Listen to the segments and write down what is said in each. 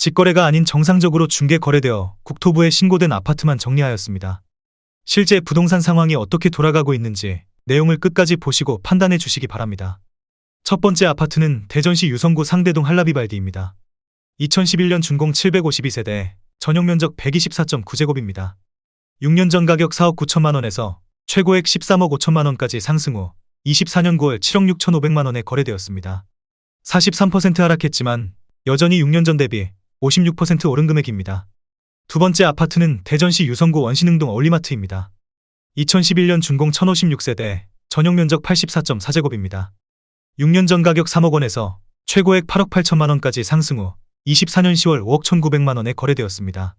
직거래가 아닌 정상적으로 중개 거래되어 국토부에 신고된 아파트만 정리하였습니다. 실제 부동산 상황이 어떻게 돌아가고 있는지 내용을 끝까지 보시고 판단해 주시기 바랍니다. 첫 번째 아파트는 대전시 유성구 상대동 한라비발디입니다. 2011년 준공 752세대, 전용면적 124.9제곱입니다. 6년 전 가격 4억 9천만 원에서 최고액 13억 5천만 원까지 상승 후 24년 9월 7억 6천5백만 원에 거래되었습니다. 43% 하락했지만 여전히 6년 전 대비 56% 오른 금액입니다. 두 번째 아파트는 대전시 유성구 원신흥동 어울리마트입니다. 2011년 준공 1056세대, 전용면적 84.4제곱입니다. 6년 전 가격 3억 원에서 최고액 8억 8천만 원까지 상승 후 24년 10월 5억 1,900만 원에 거래되었습니다.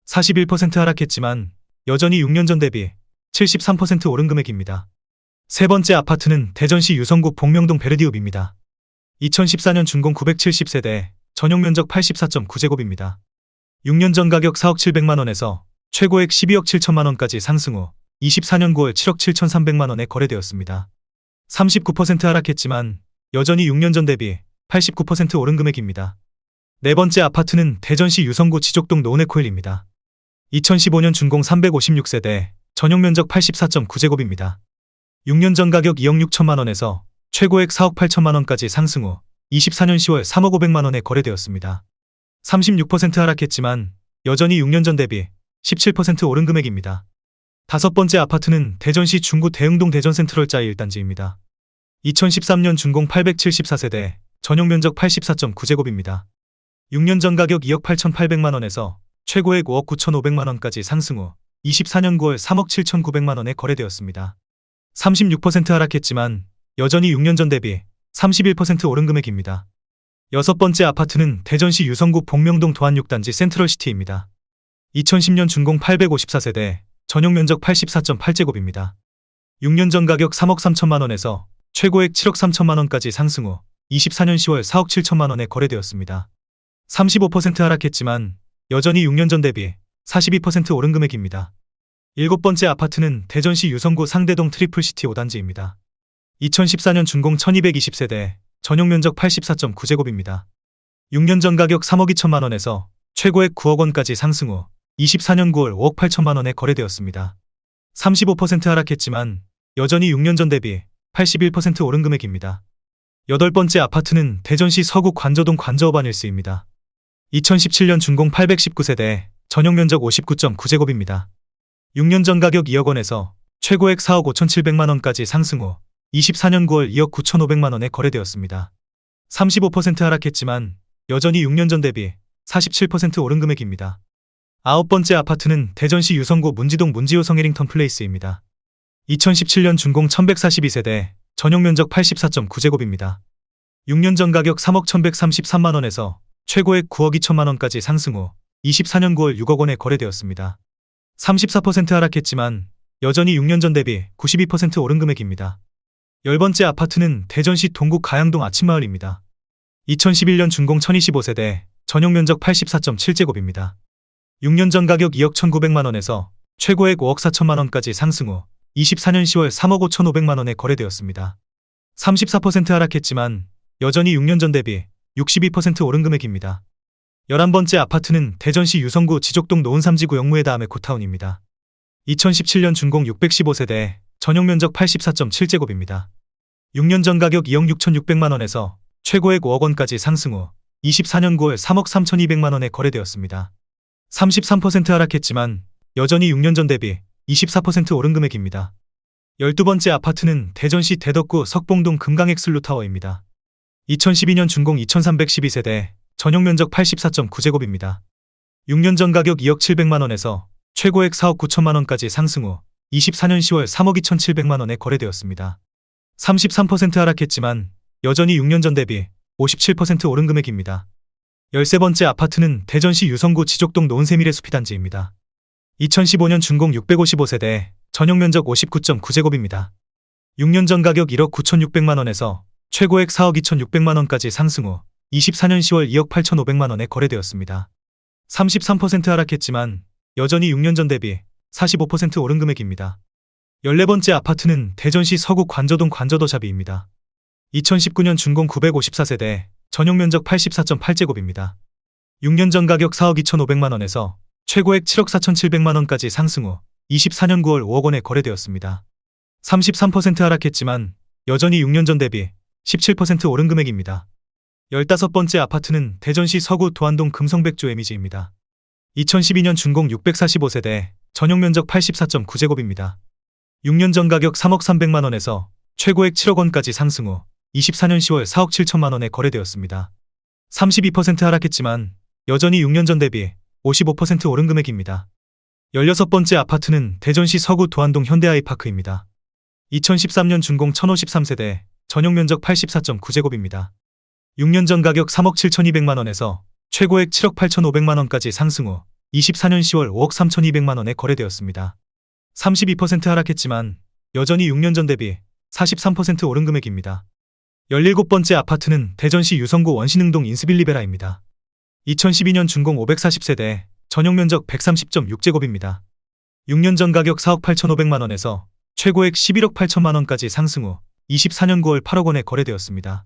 41% 하락했지만 여전히 6년 전 대비 73% 오른 금액입니다. 세 번째 아파트는 대전시 유성구 복명동 베르디읍입니다. 2014년 준공 970세대, 전용면적 84.9제곱입니다. 6년 전 가격 4억 7백만 원에서 최고액 12억 7천만 원까지 상승 후 24년 9월 7억 7천3백만 원에 거래되었습니다. 39% 하락했지만 여전히 6년 전 대비 89% 오른 금액입니다. 네 번째 아파트는 대전시 유성구 지족동 노은에코일입니다. 2015년 준공 356세대, 전용면적 84.9제곱입니다. 6년 전 가격 2억 6천만 원에서 최고액 4억 8천만 원까지 상승 후 24년 10월 3억 5백만 원에 거래되었습니다. 36% 하락했지만 여전히 6년 전 대비 17% 오른 금액입니다. 다섯 번째 아파트는 대전시 중구 대흥동 대전센트럴자이 1단지입니다. 2013년 준공 874세대, 전용면적 84.9제곱입니다. 6년 전 가격 2억 8,800만 원에서 최고액 5억 9,500만 원까지 상승 후 24년 9월 3억 7,900만 원에 거래되었습니다. 36% 하락했지만 여전히 6년 전 대비 31% 오른 금액입니다. 여섯 번째 아파트는 대전시 유성구 복명동 도안 6단지 센트럴시티입니다. 2010년 준공 854세대, 전용면적 84.8제곱입니다. 6년 전 가격 3억 3천만 원에서 최고액 7억 3천만 원까지 상승 후 24년 10월 4억 7천만 원에 거래되었습니다. 35% 하락했지만 여전히 6년 전 대비 42% 오른 금액입니다. 일곱 번째 아파트는 대전시 유성구 상대동 트리플시티 5단지입니다. 2014년 준공 1220세대, 전용면적 84.9제곱입니다. 6년 전 가격 3억 2천만 원에서 최고액 9억 원까지 상승 후 24년 9월 5억 8천만 원에 거래되었습니다. 35% 하락했지만 여전히 6년 전 대비 81% 오른 금액입니다. 여덟 번째 아파트는 대전시 서구 관저동 관저읍안 1스입니다. 2017년 준공 819세대, 전용면적 59.9제곱입니다. 6년 전 가격 2억 원에서 최고액 4억 5,700만 원까지 상승 후 24년 9월 2억 9,500만 원에 거래되었습니다. 35% 하락했지만 여전히 6년 전 대비 47% 오른 금액입니다. 아홉 번째 아파트는 대전시 유성구 문지동 문지호 성해링턴 플레이스입니다. 2017년 준공 1142세대, 전용면적 84.9제곱입니다. 6년 전 가격 3억 1133만 원에서 최고액 9억 2천만 원까지 상승 후 24년 9월 6억 원에 거래되었습니다. 34% 하락했지만 여전히 6년 전 대비 92% 오른 금액입니다. 열 번째 아파트는 대전시 동구 가양동 아침마을입니다. 2011년 준공 1025세대, 전용면적 84.7제곱입니다. 6년 전 가격 2억 1,900만 원에서 최고액 5억 4천만 원까지 상승 후 24년 10월 3억 5,500만 원에 거래되었습니다. 34% 하락했지만 여전히 6년 전 대비 62% 오른 금액입니다. 11번째 아파트는 대전시 유성구 지족동 노은삼지구 영무에다함의 고타운입니다. 2017년 준공 615세대, 전용면적 84.7제곱입니다. 6년 전 가격 2억 6,600만 원에서 최고액 5억 원까지 상승 후 24년 9월 3억 3,200만 원에 거래되었습니다. 33% 하락했지만 여전히 6년 전 대비 24% 오른 금액입니다. 12번째 아파트는 대전시 대덕구 석봉동 금강엑슬루타워입니다. 2012년 준공 2312세대, 전용면적 84.9제곱입니다. 6년 전 가격 2억 700만 원에서 최고액 4억 9천만 원까지 상승 후 24년 10월 3억 2,700만 원에 거래되었습니다. 33% 하락했지만 여전히 6년 전 대비 57% 오른 금액입니다. 13번째 아파트는 대전시 유성구 지족동 노은세밀의 숲이단지입니다. 2015년 준공 655세대, 전용면적 59.9제곱입니다. 6년 전 가격 1억 9,600만 원에서 최고액 4억 2,600만 원까지 상승 후 24년 10월 2억 8,500만 원에 거래되었습니다. 33% 하락했지만 여전히 6년 전 대비 45% 오른 금액입니다. 14번째 아파트는 대전시 서구 관저동 관저도샵입니다. 2019년 준공 954세대, 전용면적 84.8제곱입니다. 6년 전 가격 4억 2,500만 원에서 최고액 7억 4,700만 원까지 상승 후 24년 9월 5억 원에 거래되었습니다. 33% 하락했지만 여전히 6년 전 대비 17% 오른 금액입니다. 15번째 아파트는 대전시 서구 도안동 금성백조 에미지입니다. 2012년 준공 645세대, 전용 면적 84.9제곱입니다. 6년 전 가격 3억 300만 원에서 최고액 7억 원까지 상승 후 24년 10월 4억 7천만 원에 거래되었습니다. 32% 하락했지만 여전히 6년 전 대비 55% 오른 금액입니다. 16번째 아파트는 대전시 서구 도안동 현대아이파크입니다. 2013년 준공 1053세대, 전용 면적 84.9제곱입니다. 6년 전 가격 3억 7,200만 원에서 최고액 7억 8,500만 원까지 상승 후 24년 10월 5억 3,200만 원에 거래되었습니다. 32% 하락했지만 여전히 6년 전 대비 43% 오른 금액입니다. 17번째 아파트는 대전시 유성구 원신흥동 인스빌리베라입니다. 2012년 준공 540세대, 전용 면적 130.6제곱입니다. 6년 전 가격 4억 8,500만 원에서 최고액 11억 8천만 원까지 상승 후 24년 9월 8억 원에 거래되었습니다.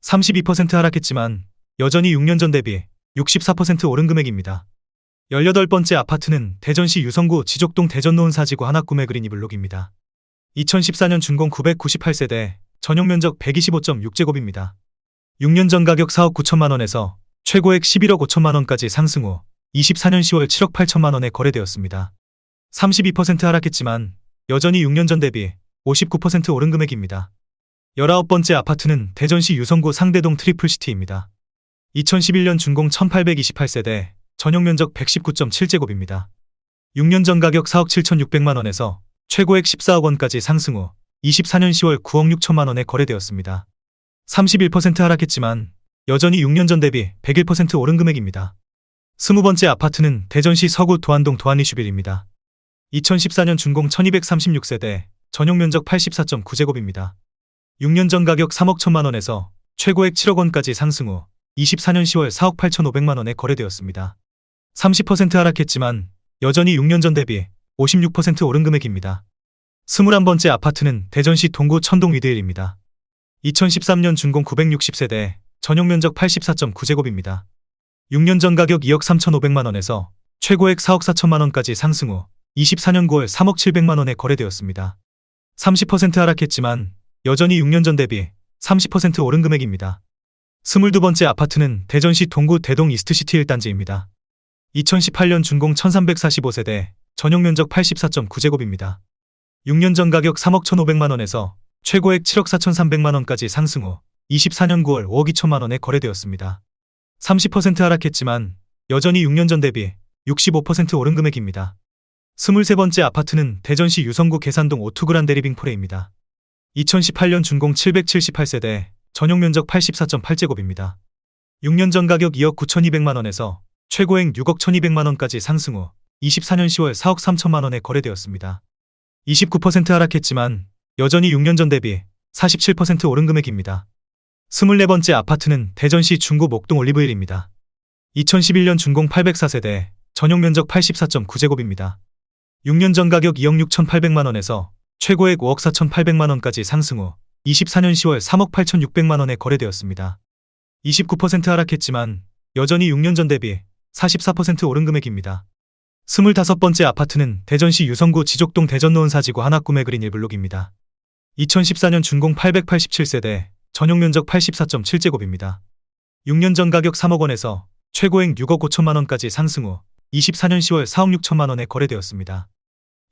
32% 하락했지만 여전히 6년 전 대비 64% 오른 금액입니다. 18번째 아파트는 대전시 유성구 지족동 대전노은 사지구 하나구매 그린이블록입니다. 2014년 준공 998세대, 전용 면적 125.6제곱입니다. 6년 전 가격 4억 9천만 원에서 최고액 11억 5천만 원까지 상승 후 24년 10월 7억 8천만 원에 거래되었습니다. 32% 하락했지만 여전히 6년 전 대비 59% 오른 금액입니다. 19번째 아파트는 대전시 유성구 상대동 트리플시티입니다. 2011년 준공 1828세대, 전용 면적 119.7제곱입니다. 6년 전 가격 4억 7,600만 원에서 최고액 14억 원까지 상승 후 24년 10월 9억 6천만 원에 거래되었습니다. 31% 하락했지만 여전히 6년 전 대비 101% 오른 금액입니다. 20번째 아파트는 대전시 서구 도안동 도안리슈빌입니다. 2014년 준공 1236세대, 전용 면적 84.9제곱입니다. 6년 전 가격 3억 1천만 원에서 최고액 7억 원까지 상승 후 24년 10월 4억 8,500만 원에 거래되었습니다. 30% 하락했지만 여전히 6년 전 대비 56% 오른 금액입니다. 21번째 아파트는 대전시 동구 천동 위드힐입니다. 2013년 준공 960세대, 전용 면적 84.9제곱입니다. 6년 전 가격 2억 3,500만 원에서 최고액 4억 4천만 원까지 상승 후 24년 9월 3억 700만 원에 거래되었습니다. 30% 하락했지만 여전히 6년 전 대비 30% 오른 금액입니다. 22번째 아파트는 대전시 동구 대동 이스트시티 1단지입니다. 2018년 준공 1345세대, 전용 면적 84.9제곱입니다. 6년 전 가격 3억 1,500만 원에서 최고액 7억 4,300만 원까지 상승 후 24년 9월 5억 2천만 원에 거래되었습니다. 30% 하락했지만 여전히 6년 전 대비 65% 오른 금액입니다. 23번째 아파트는 대전시 유성구 계산동 오투그란데 리빙포레입니다. 2018년 준공 778세대, 전용 면적 84.8제곱입니다. 6년 전 가격 2억 9,200만 원에서 최고액 6억 1,200만 원까지 상승 후 24년 10월 4억 3천만 원에 거래되었습니다. 29% 하락했지만 여전히 6년 전 대비 47% 오른 금액입니다. 24번째 아파트는 대전시 중구 목동 올리브힐입니다. 2011년 준공 804세대, 전용 면적 84.9제곱입니다. 6년 전 가격 2억 6,800만 원에서 최고액 5억 4,800만 원까지 상승 후 24년 10월 3억 8,600만 원에 거래되었습니다. 29% 하락했지만 여전히 6년 전 대비 44% 오른 금액입니다. 25번째 아파트는 대전시 유성구 지족동 대전노은 사지구 하나구매 그린 1블록입니다. 2014년 준공 887세대, 전용 면적 84.7제곱입니다. 6년 전 가격 3억 원에서 최고액 6억 5천만 원까지 상승 후 24년 10월 4억 6천만 원에 거래되었습니다.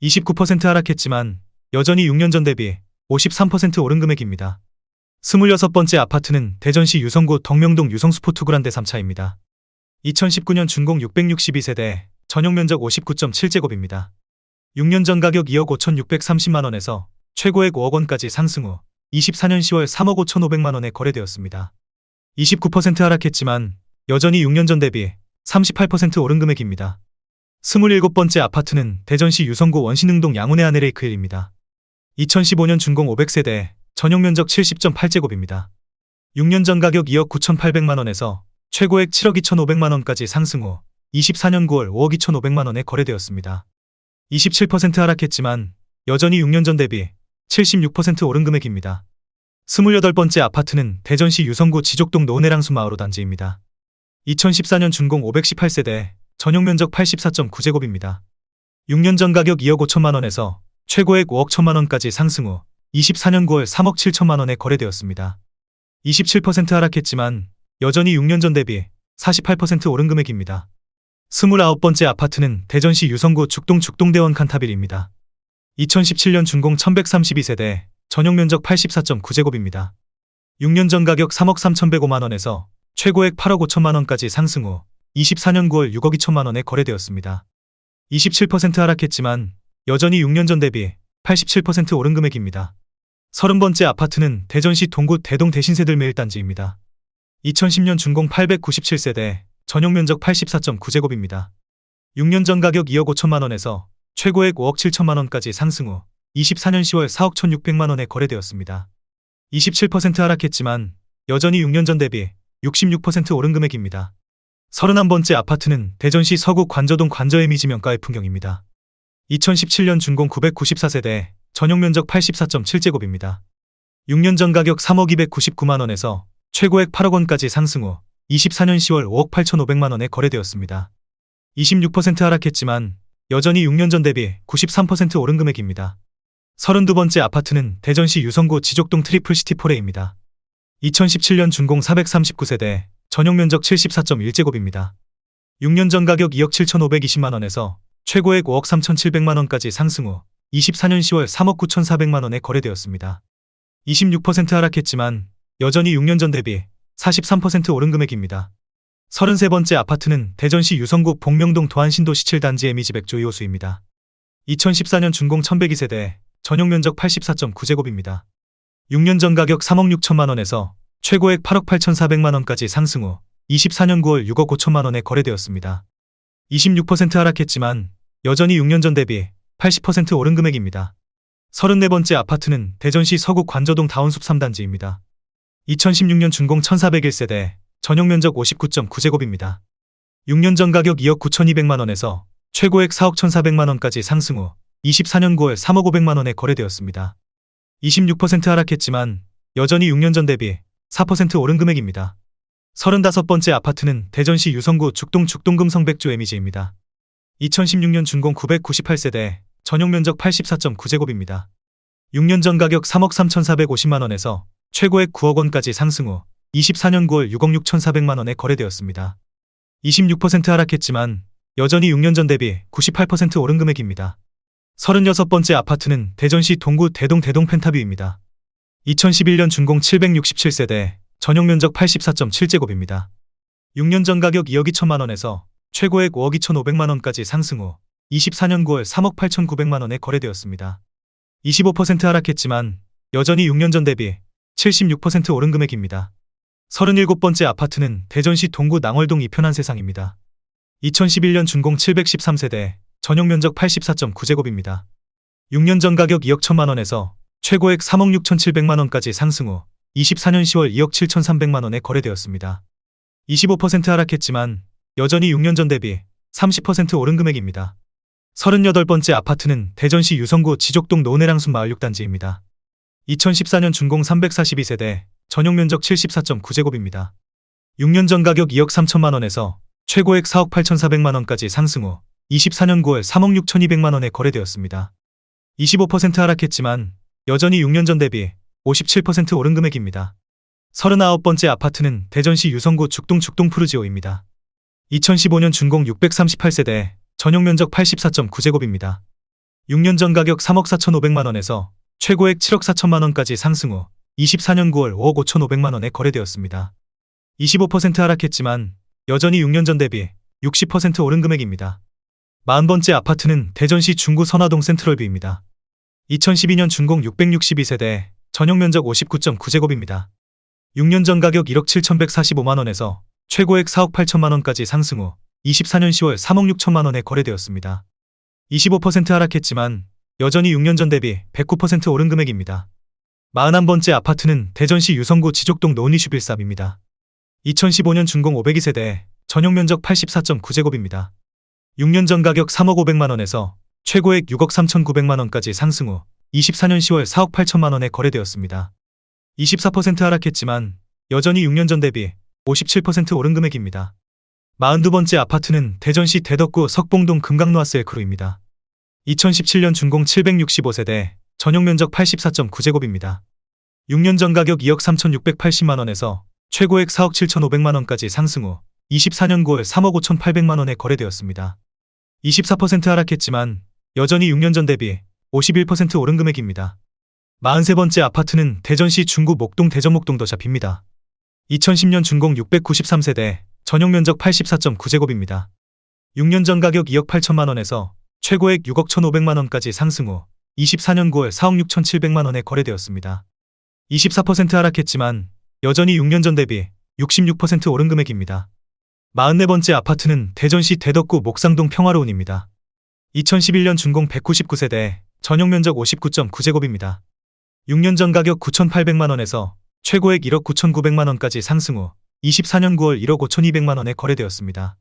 29% 하락했지만 여전히 6년 전 대비 53% 오른 금액입니다. 26번째 아파트는 대전시 유성구 덕명동 유성스포트그란데 3차입니다. 2019년 준공 662세대, 전용 면적 59.7제곱입니다. 6년 전 가격 2억 5,630만 원에서 최고액 5억 원까지 상승 후 24년 10월 3억 5,500만 원에 거래되었습니다. 29% 하락했지만 여전히 6년 전 대비 38% 오른 금액입니다. 27번째 아파트는 대전시 유성구 원신흥동 양운의 아내레이크힐입니다. 2015년 준공 500세대, 전용 면적 70.8제곱입니다. 6년 전 가격 2억 9,800만 원에서 최고액 7억 2,500만 원까지 상승 후 24년 9월 5억 2,500만 원에 거래되었습니다. 27% 하락했지만 여전히 6년 전 대비 76% 오른 금액입니다. 28번째 아파트는 대전시 유성구 지족동 노은해랑수 마을호 단지입니다. 2014년 준공 518세대, 전용 면적 84.9제곱입니다. 6년 전 가격 2억 5천만 원에서 최고액 5억 1천만 원까지 상승 후 24년 9월 3억 7천만 원에 거래되었습니다. 27% 하락했지만 여전히 6년 전 대비 48% 오른 금액입니다. 29번째 아파트는 대전시 유성구 죽동대원 칸타빌입니다. 2017년 준공 1132세대, 전용 면적 84.9제곱입니다. 6년 전 가격 3억 3,105만 원에서 최고액 8억 5천만 원까지 상승 후 24년 9월 6억 2천만 원에 거래되었습니다. 27% 하락했지만 여전히 6년 전 대비 87% 오른 금액입니다. 30번째 아파트는 대전시 동구 대동 대신세들 매일단지입니다. 2010년 준공 897세대, 전용 면적 84.9제곱입니다. 6년 전 가격 2억 5천만 원에서 최고액 5억 7천만 원까지 상승 후 24년 10월 4억 1,600만 원에 거래되었습니다. 27% 하락했지만 여전히 6년 전 대비 66% 오른 금액입니다. 31번째 아파트는 대전시 서구 관저동 관저에미지 명가의 풍경입니다. 2017년 준공 994세대, 전용 면적 84.7제곱입니다. 6년 전 가격 3억 299만 원에서 최고액 8억 원까지 상승 후 24년 10월 5억 8,500만 원에 거래되었습니다. 26% 하락했지만 여전히 6년 전 대비 93% 오른 금액입니다. 32번째 아파트는 대전시 유성구 지족동 트리플시티 포레입니다. 2017년 준공 439세대, 전용 면적 74.1제곱입니다. 6년 전 가격 2억 7,520만 원에서 최고액 5억 3,700만 원까지 상승 후 24년 10월 3억 9,400만 원에 거래되었습니다. 26% 하락했지만 여전히 6년 전 대비 43% 오른 금액입니다. 33번째 아파트는 대전시 유성구 복명동 도안신도시 7단지 에미지 백조 2호수입니다. 2014년 준공 1102세대, 전용 면적 84.9제곱입니다. 6년 전 가격 3억 6천만 원에서 최고액 8억 8,400만 원까지 상승 후 24년 9월 6억 5천만 원에 거래되었습니다. 26% 하락했지만 여전히 6년 전 대비 80% 오른 금액입니다. 34번째 아파트는 대전시 서구 관저동 다운숲 3단지입니다. 2016년 준공 1401세대, 전용 면적 59.9제곱입니다. 6년 전 가격 2억 9,200만 원에서 최고액 4억 1,400만 원까지 상승 후 24년 9월 3억 500만 원에 거래되었습니다. 26% 하락했지만 여전히 6년 전 대비 4% 오른 금액입니다. 35번째 아파트는 대전시 유성구 죽동금성백조 에미지입니다. 2016년 준공 998세대, 전용 면적 84.9제곱입니다. 6년 전 가격 3억 3,450만 원에서 최고액 9억 원까지 상승 후 24년 9월 6억 6,400만 원에 거래되었습니다. 26% 하락했지만 여전히 6년 전 대비 98% 오른 금액입니다. 36번째 아파트는 대전시 동구 대동 펜타뷰입니다. 2011년 준공 767세대, 전용 면적 84.7제곱입니다. 6년 전 가격 2억 2천만 원에서 최고액 5억 2,500만 원까지 상승 후 24년 9월 3억 8,900만 원에 거래되었습니다. 25% 하락했지만 여전히 6년 전 대비 76% 오른 금액입니다. 37번째 아파트는 대전시 동구 낭월동 이편한 세상입니다. 2011년 준공 713세대, 전용 면적 84.9제곱입니다. 6년 전 가격 2억 1천만 원에서 최고액 3억 6,700만 원까지 상승 후 24년 10월 2억 7,300만 원에 거래되었습니다. 25% 하락했지만 여전히 6년 전 대비 30% 오른 금액입니다. 38번째 아파트는 대전시 유성구 지족동 노내랑숲 마을 6단지입니다. 2014년 준공 342세대, 전용 면적 74.9제곱입니다. 6년 전 가격 2억 3천만 원에서 최고액 4억 8,400만 원까지 상승 후 24년 9월 3억 6,200만 원에 거래되었습니다. 25% 하락했지만 여전히 6년 전 대비 57% 오른 금액입니다. 39번째 아파트는 대전시 유성구 죽동 푸르지오입니다. 2015년 준공 638세대, 전용 면적 84.9제곱입니다. 6년 전 가격 3억 4,500만 원에서 최고액 7억 4천만 원까지 상승 후 24년 9월 5억 5,500만 원에 거래되었습니다. 25% 하락했지만 여전히 6년 전 대비 60% 오른 금액입니다. 40번째 아파트는 대전시 중구 선화동 센트럴뷰입니다. 2012년 준공 662세대, 전용 면적 59.9제곱입니다. 6년 전 가격 1억 7,145만 원에서 최고액 4억 8천만 원까지 상승 후 24년 10월 3억 6천만 원에 거래되었습니다. 25% 하락했지만 여전히 6년 전 대비 109% 오른 금액입니다. 41번째 아파트는 대전시 유성구 지족동 노니슈빌삽입니다. 2015년 준공 502세대, 전용 면적 84.9제곱입니다. 6년 전 가격 3억 500만 원에서 최고액 6억 3,900만 원까지 상승 후 24년 10월 4억 8천만 원에 거래되었습니다. 24% 하락했지만 여전히 6년 전 대비 57% 오른 금액입니다. 42번째 아파트는 대전시 대덕구 석봉동 금강노아스엘크루입니다. 2017년 준공 765세대, 전용면적 84.9제곱입니다. 6년 전 가격 2억 3,680만원에서 최고액 4억 7,500만원까지 상승 후 24년 9월 3억 5,800만원에 거래되었습니다. 24% 하락했지만 여전히 6년 전 대비 51% 오른 금액입니다. 43번째 아파트는 대전시 중구 목동 대전목동 더샵입니다. 2010년 준공 693세대, 전용면적 84.9제곱입니다. 6년 전 가격 2억 8천만원에서 최고액 6억 1,500만원까지 상승 후 24년 9월 4억 6,700만원에 거래되었습니다. 24% 하락했지만 여전히 6년 전 대비 66% 오른 금액입니다. 44번째 아파트는 대전시 대덕구 목상동 평화로운입니다. 2011년 준공 199세대, 전용면적 59.9제곱입니다. 6년 전 가격 9,800만원에서 최고액 1억 9,900만원까지 상승 후 24년 9월 1억 5,200만원에 거래되었습니다.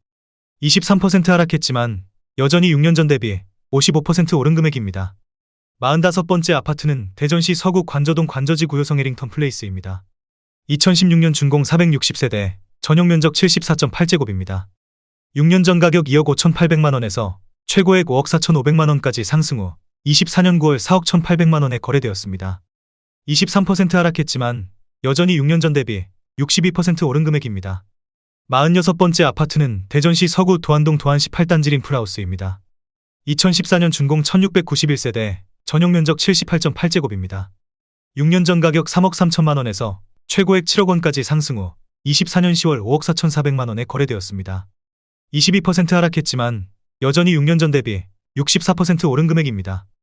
23% 하락했지만 여전히 6년 전 대비 55% 오른 금액입니다. 45번째 아파트는 대전시 서구 관저동 관저지 구요성 해링턴 플레이스입니다. 2016년 준공 460세대, 전용면적 74.8제곱입니다. 6년 전 가격 2억 5,800만원에서 최고액 5억 4,500만원까지 상승 후 24년 9월 4억 1,800만원에 거래되었습니다. 23% 하락했지만 여전히 6년 전 대비 62% 오른 금액입니다. 46번째 아파트는 대전시 서구 도안동 도안시 8단지 림플하우스입니다. 2014년 준공 1691세대, 전용면적 78.8제곱입니다. 6년 전 가격 3억 3천만원에서 최고액 7억 원까지 상승 후 24년 10월 5억 4,400만원에 거래되었습니다. 22% 하락했지만 여전히 6년 전 대비 64% 오른 금액입니다.